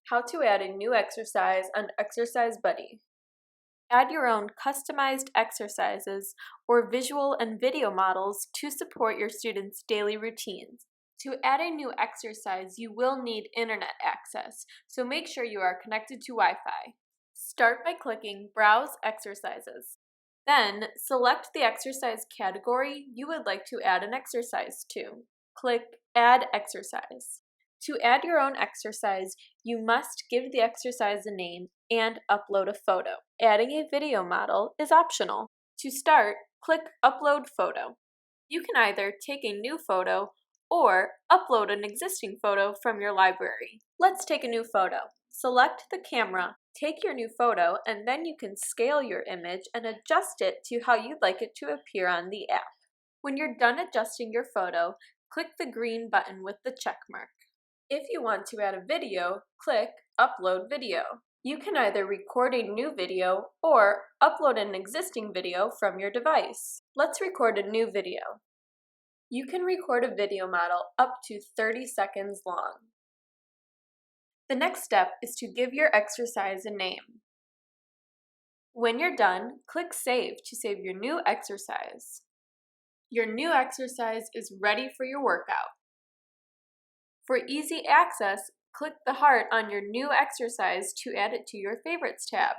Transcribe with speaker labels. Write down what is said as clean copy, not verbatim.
Speaker 1: How to add a new exercise on ExerciseBuddy. Add your own customized exercises or visual and video models to support your students' daily routines. To add a new exercise, you will need internet access, so make sure you are connected to Wi-Fi. Start by clicking Browse Exercises. Then, select the exercise category you would like to add an exercise to. Click Add Exercise. To add your own exercise, you must give the exercise a name and upload a photo. Adding a video model is optional. To start, click Upload Photo. You can either take a new photo or upload an existing photo from your library. Let's take a new photo. Select the camera, take your new photo, and then you can scale your image and adjust it to how you'd like it to appear on the app. When you're done adjusting your photo, click the green button with the check mark. If you want to add a video, click Upload Video. You can either record a new video or upload an existing video from your device. Let's record a new video. You can record a video model up to 30 seconds long. The next step is to give your exercise a name. When you're done, click Save to save your new exercise. Your new exercise is ready for your workout. For easy access, click the heart on your new exercise to add it to your Favorites tab.